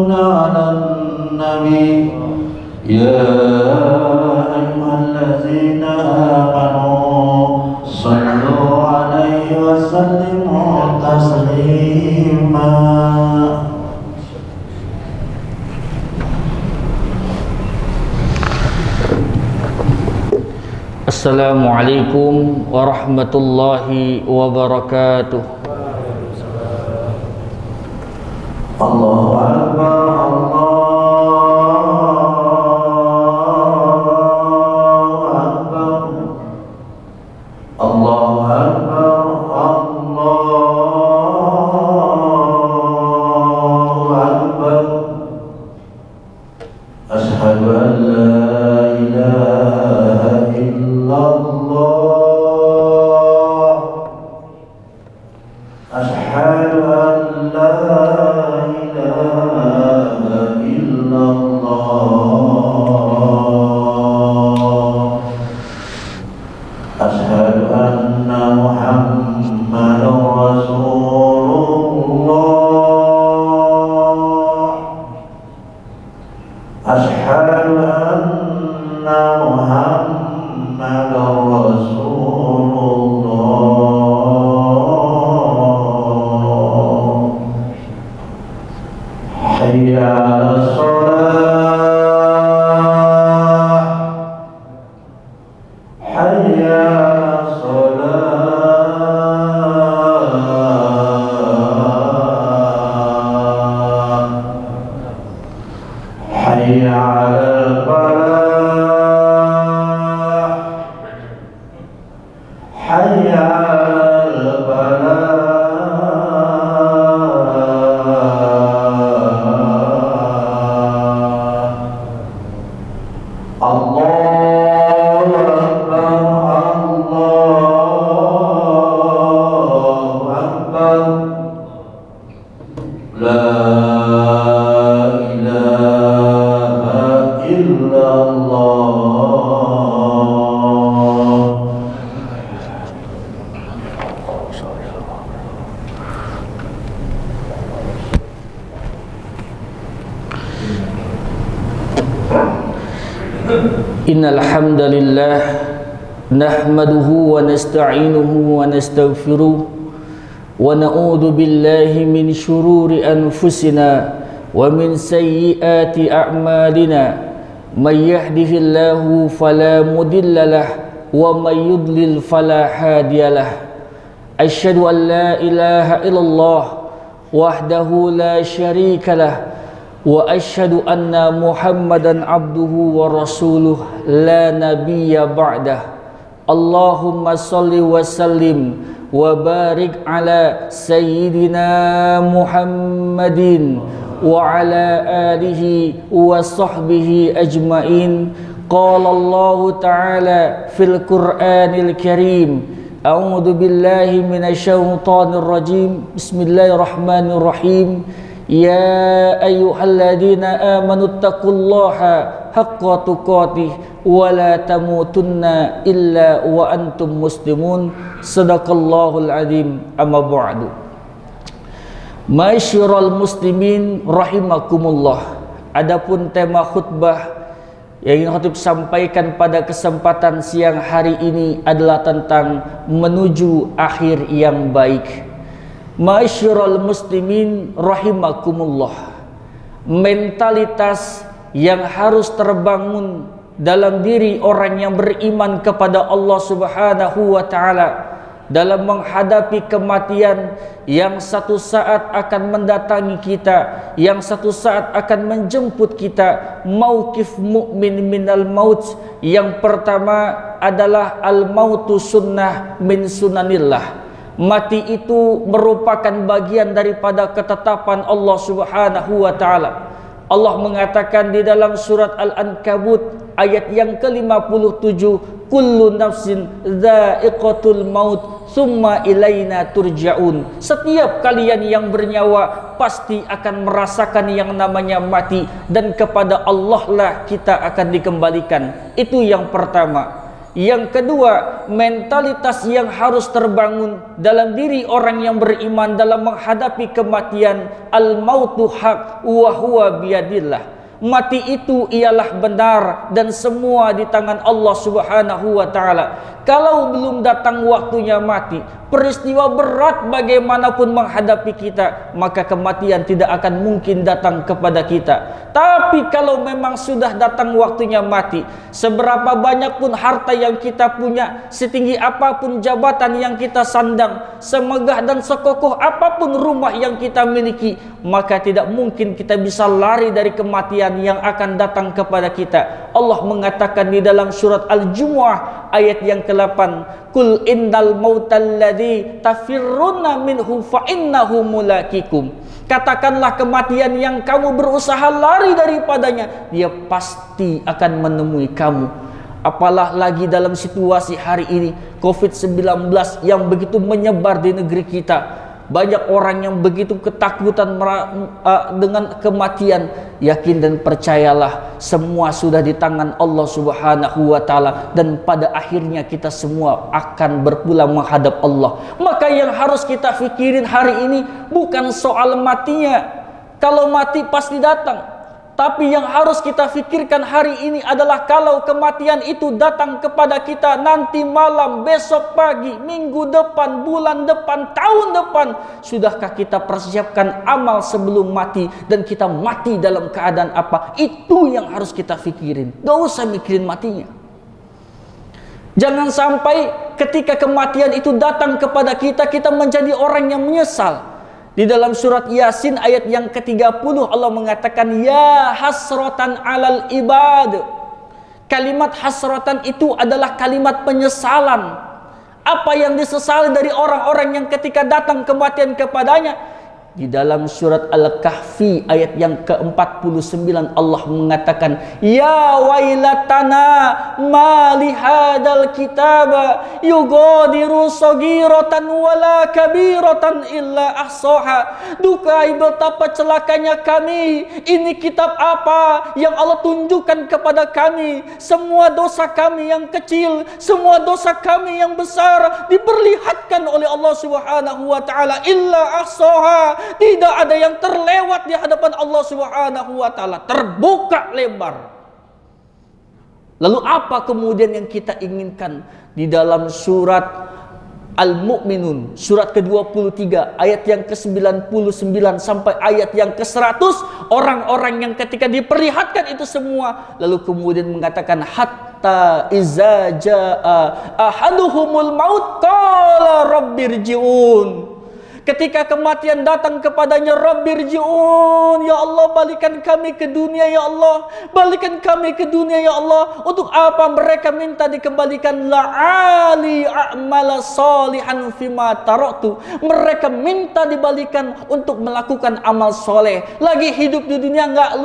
يصلون على النبي يا أيها الذين آمنوا صلوا عليه وسلموا تسليما. Assalamualaikum warahmatullahi wabarakatuh. Allahu Akbar, Allahu Akbar, Allahu Akbar. Asyhadu an la ilaha illallah. Asyhadu an la ilaha illallah. Asyhadu anna Muhammadan Rasulullah. Asyhadu anna Muhammadan Rasulullah. Hayya 'alas shalah, hayya 'alas shalah, hayya 'alal falah, hayya 'alal falah. Allahu Akbar, Allahu Akbar. La ilaha illallah. Innal hamdalillah nahmaduhu wa nasta'inuhu wa nastaghfiruh wa na'udzu billahi min shururi anfusina wa min sayyiati a'malina. May yahdihillahu fala mudhillalah wa may yudlil fala hadiyalah. Asyhadu an la ilaha illallah wahdahu la syarikalah wa asyhadu anna Muhammadan abduhu wa rasuluh la nabiyya ba'dah. Allahumma salli wa sallim wa barik ala sayyidina Muhammadin wa ala alihi wa sahbihi ajmain. Qala Allah ta'ala fil Qur'anil Karim, a'udzu billahi minasyaitonir rajim. Bismillahirrahmanirrahim. Ya ayyuhalladzina amanu taqullaha haqqa tuqatih wa la tamutunna illa wa antum muslimun. Sadaqallahul azim. Amma ba'du. Ma'asyiral muslimin rahimakumullah. Adapun tema khutbah yang ingin khatib sampaikan pada kesempatan siang hari ini adalah tentang menuju akhir yang baik. Ma'asyiral muslimin rahimakumullah. Mentalitas yang harus terbangun dalam diri orang yang beriman kepada Allah Subhanahu wa taala dalam menghadapi kematian yang satu saat akan mendatangi kita, yang satu saat akan menjemput kita. Mauqif mukmin minal maut, yang pertama adalah al mautu sunnah min sunanillah. Mati itu merupakan bagian daripada ketetapan Allah Subhanahu wa taala. Allah mengatakan di dalam surat Al-Ankabut ayat yang ke-57, kullu nafsin dha'iqatul maut summa ilaina turja'un. Setiap kalian yang bernyawa pasti akan merasakan yang namanya mati, dan kepada Allah lah kita akan dikembalikan. Itu yang pertama. Yang kedua, mentalitas yang harus terbangun dalam diri orang yang beriman dalam menghadapi kematian. Al-mautu haq wa huwa biyadillah. Mati itu ialah benar dan semua di tangan Allah Subhanahu wa taala. Kalau belum datang waktunya mati, peristiwa berat bagaimanapun menghadapi kita, maka kematian tidak akan mungkin datang kepada kita. Tapi kalau memang sudah datang waktunya mati, seberapa banyak pun harta yang kita punya, setinggi apapun jabatan yang kita sandang, semegah dan sekokoh apapun rumah yang kita miliki, maka tidak mungkin kita bisa lari dari kematian yang akan datang kepada kita. Allah mengatakan di dalam surat Al-Jumu'ah ayat yang ke-8, Kul innal mautal ladzi tafirruna minhu fa innahu mulaqikum. Katakanlah kematian yang kamu berusaha lari daripadanya, dia pasti akan menemui kamu. Apalah lagi dalam situasi hari ini COVID-19 yang begitu menyebar di negeri kita. Banyak orang yang begitu ketakutan dengan kematian. Yakin dan percayalah, semua sudah di tangan Allah Subhanahu wa taala, dan pada akhirnya kita semua akan berpulang menghadap Allah. Maka yang harus kita pikirin hari ini bukan soal matinya. Kalau mati pasti datang. Tapi yang harus kita pikirkan hari ini adalah kalau kematian itu datang kepada kita nanti malam, besok pagi, minggu depan, bulan depan, tahun depan, sudahkah kita persiapkan amal sebelum mati dan kita mati dalam keadaan apa? Itu yang harus kita pikirin. Gak usah mikirin matinya. Jangan sampai ketika kematian itu datang kepada kita, kita menjadi orang yang menyesal. Di dalam surat Yasin ayat yang ke-30 Allah mengatakan, ya hasratan alal ibad. Kalimat hasratan itu adalah kalimat penyesalan. Apa yang disesali dari orang-orang yang ketika datang kematian kepadanya? Di dalam surat Al-Kahfi ayat yang ke-49 Allah mengatakan, ya wailatana ma li hadzal kitaba yughadiru saghiratan wala kabiratan illa ahsaha. Dukai betapa celakanya kami. Ini kitab apa yang Allah tunjukkan kepada kami? Semua dosa kami yang kecil, semua dosa kami yang besar diperlihatkan oleh Allah Subhanahu wa taala, illa ahsaha. Tidak ada yang terlewat di hadapan Allah Subhanahu wa taala, terbuka lebar. Lalu apa kemudian yang kita inginkan? Di dalam surat Al-Mu'minun surat ke-23 ayat yang ke-99 sampai ayat yang ke-100, orang-orang yang ketika diperlihatkan itu semua lalu kemudian mengatakan, hatta iza jaa ahaduhumul maut qala rabbirji'un. Ketika kematian datang kepadanya, Rabbirji'un, ya Allah, balikan kami ke dunia ya Allah, balikan kami ke dunia ya Allah. Untuk apa mereka minta dikembalikan? La'ali a'mala salihan fima taraktu. Mereka minta dibalikan untuk melakukan amal soleh. Lagi hidup di dunia nggak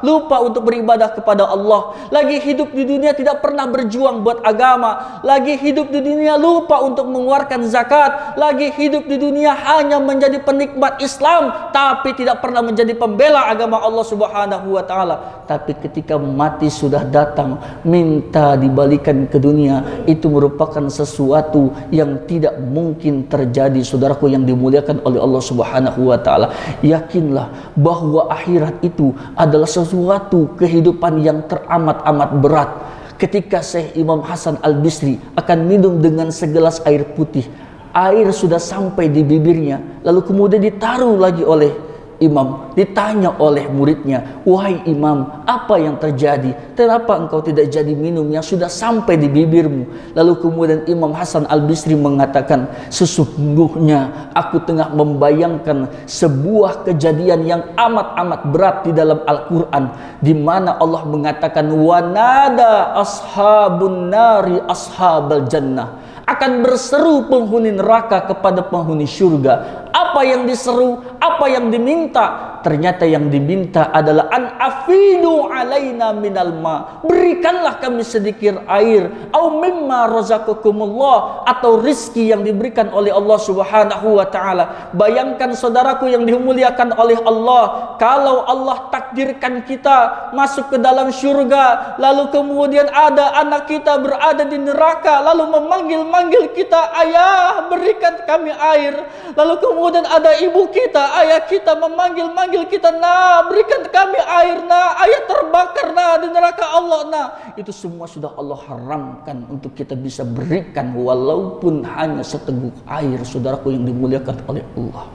lupa untuk beribadah kepada Allah. Lagi hidup di dunia tidak pernah berjuang buat agama. Lagi hidup di dunia lupa untuk mengeluarkan zakat. Lagi hidup di dunia hanya menjadi penikmat Islam, tapi tidak pernah menjadi pembela agama Allah Subhanahu wa taala. Tapi ketika mati sudah datang, minta dibalikan ke dunia, itu merupakan sesuatu yang tidak mungkin terjadi, saudaraku yang dimuliakan oleh Allah Subhanahu wa taala. Yakinlah bahwa akhirat itu adalah sesuatu kehidupan yang teramat-amat berat. Ketika Syekh Imam Hasan Al-Bisri akan minum dengan segelas air putih, air sudah sampai di bibirnya, lalu kemudian ditaruh lagi oleh imam, ditanya oleh muridnya, wahai imam, apa yang terjadi? Kenapa engkau tidak jadi minum yang sudah sampai di bibirmu? Lalu kemudian Imam Hasan Al-Bisri mengatakan, sesungguhnya aku tengah membayangkan sebuah kejadian yang amat-amat berat di dalam Al-Quran, di mana Allah mengatakan, wanada ashabun nari ashabal jannah. Akan berseru penghuni neraka kepada penghuni surga. Apa yang diseru, apa yang diminta? ternyata yang diminta adalah an afidu alaina minal ma, berikanlah kami sedikit air, au mimma razaqakumullah, atau rizki yang diberikan oleh Allah Subhanahu wa taala. Bayangkan saudaraku yang dimuliakan oleh Allah, kalau Allah takdirkan kita masuk ke dalam syurga, lalu kemudian ada anak kita berada di neraka, lalu memanggil-manggil kita, ayah berikan kami air. Lalu kemudian ada ibu kita, ayah kita memanggil-manggil kita, nah berikan kami air, nah ayah terbakar nah di neraka Allah, nah itu semua sudah Allah haramkan untuk kita bisa berikan walaupun hanya seteguk air, saudaraku yang dimuliakan oleh Allah.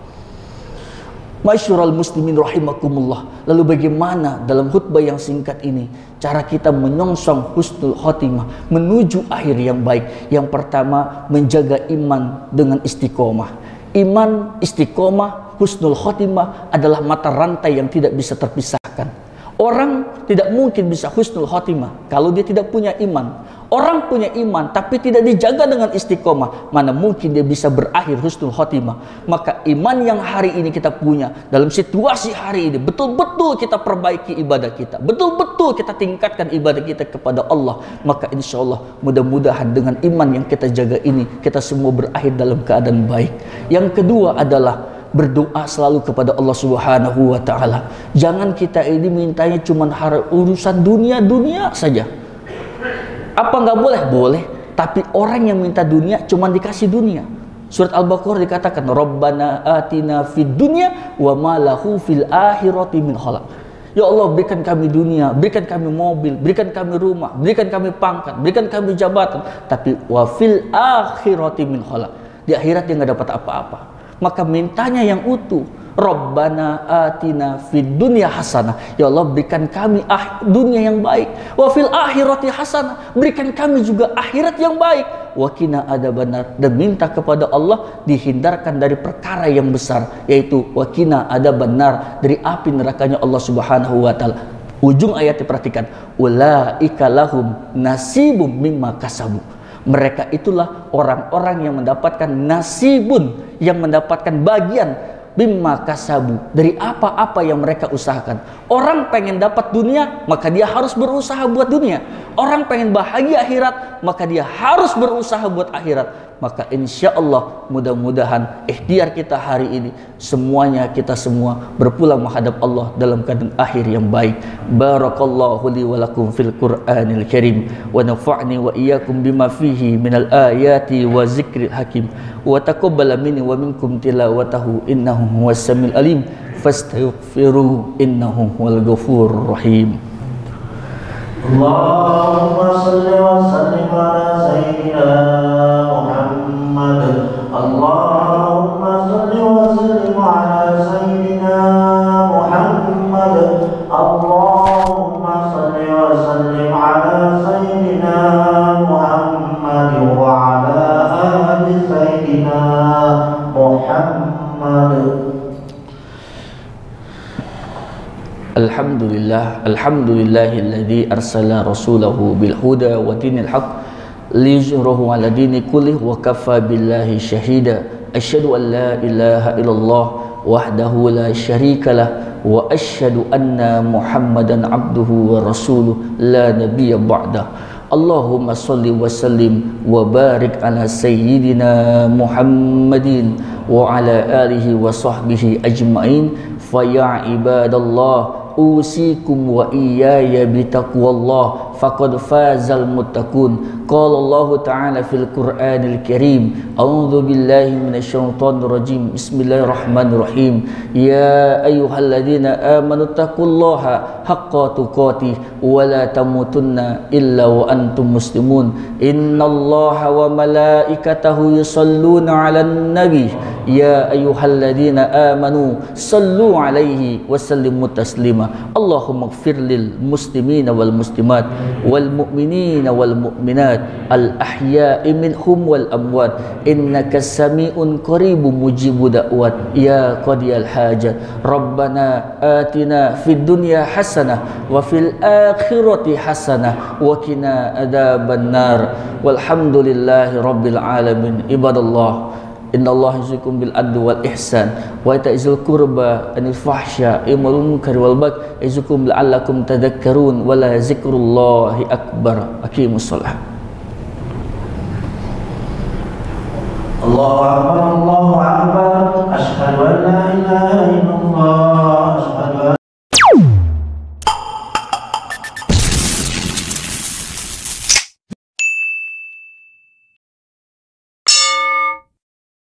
Masyurul muslimin rahimakumullah. Lalu bagaimana dalam khutbah yang singkat ini cara kita menyongsong husnul khotimah, menuju akhir yang baik? Yang pertama, menjaga iman dengan istiqomah. Iman, istiqomah, husnul khotimah adalah mata rantai yang tidak bisa terpisahkan. Orang tidak mungkin bisa husnul khotimah kalau dia tidak punya iman. Orang punya iman tapi tidak dijaga dengan istiqomah, mana mungkin dia bisa berakhir husnul khotimah. Maka iman yang hari ini kita punya, dalam situasi hari ini betul-betul kita perbaiki ibadah kita, betul-betul kita tingkatkan ibadah kita kepada Allah, maka insya Allah mudah-mudahan dengan iman yang kita jaga ini kita semua berakhir dalam keadaan baik. Yang kedua adalah berdoa selalu kepada Allah Subhanahu wa taala. Jangan kita ini mintanya cuma urusan dunia saja. Apa nggak boleh? Boleh. Tapi orang yang minta dunia cuma dikasih dunia. Surat Al-Baqarah dikatakan, Rabbana atina fid dunya wa ma lahu fil akhirati min khalaq. Ya Allah, berikan kami dunia, berikan kami mobil, berikan kami rumah, berikan kami pangkat, berikan kami jabatan, tapi wa fil akhirati min khalaq. Di akhirat dia nggak dapat apa-apa. Maka mintanya yang utuh. Rabbana atina fid dunya hasanah. Ya Allah, berikan kami dunia yang baik. Wa fil akhirati hasanah, berikan kami juga akhirat yang baik. Wa qina adzabannar, dan minta kepada Allah dihindarkan dari perkara yang besar, yaitu wa qina adzabannar, dari api nerakanya Allah Subhanahu wa taala. Ujung ayat diperhatikan, ulaika lahum nasibum mimma kasabu. Mereka itulah orang-orang yang mendapatkan nasibun, yang mendapatkan bagian bimma kasabu, dari apa-apa yang mereka usahakan. Orang pengen dapat dunia, maka dia harus berusaha buat dunia. Orang pengen bahagia akhirat, maka dia harus berusaha buat akhirat. Maka insya Allah mudah-mudahan ikhtiar kita hari ini semuanya, kita semua berpulang menghadap Allah dalam keadaan akhir yang baik. Barakallahu li wa lakum fil Qur'anil Karim, wa nafa'ni wa iyyakum bima fihi minal ayati wa zikril hakim, wa taqabbala minni wa minkum tilawatahu innahu huwas samiul alim, fastaghfiruhu innahu huwal ghafurur rahim. Allahumma salli wa sallim ala sayyidina Muhammad. Allahumma salli wa sallim ala sayyidina Muhammad. Allahumma salli wa sallim ala sayyidina Muhammad wa ala ali sayyidina Muhammad. Alhamdulillahilladzi arsala rasulahu bil huda wa dinil haqq liyuzhirahu 'ala dini kullih wa kafa billahi syahida. Asyhadu an la ilaha illallah wahdahu la syarikalah wa asyhadu anna Muhammadan abduhu wa rasuluh la nabiyya ba'dah. Allahumma salli wa sallim wa barik ala sayyidina Muhammadin wa ala alihi wa sahbihi ajma'in. Fa ya ibadallah, usikum wa iyaya bitaqwallah, faqad fazal muttaqun. Qala Allah Ta'ala fil Qur'anil Karim, a'udzu billahi minasyaitonir rajim, bismillahirrahmanirrahim. Ya ayyuhalladzina amanu taqullaha haqqa tuqatih wa la tamutunna illa wa antum muslimun. Innallaha wa malaikatahu yusalluna 'alan nabi. Ya ayyuhalladzina amanu sallu 'alaihi wa sallimu taslima. Allahumma ighfir lil muslimina wal muslimat wal mu'minina wal mu'minat al ahya'i minhum wal amwat, innaka sami'un qaribun mujibu da'wat ya qadiyal hajat. Rabbana atina fid dunya hasanah wa fil akhirati hasanah wa qina adzabannar. Walhamdulillahi rabbil alamin. Ibadallah, Innallaha ya'izukum bil adli wal ihsan wa ita'izil qurba anil fahsya wal munkari wal baghi ya'izukum la'allakum tadhakkarun wa la zikrullahi akbar. Aqimus shalah. Allahu akbar, Allahu akbar, asyhadu an la ilaha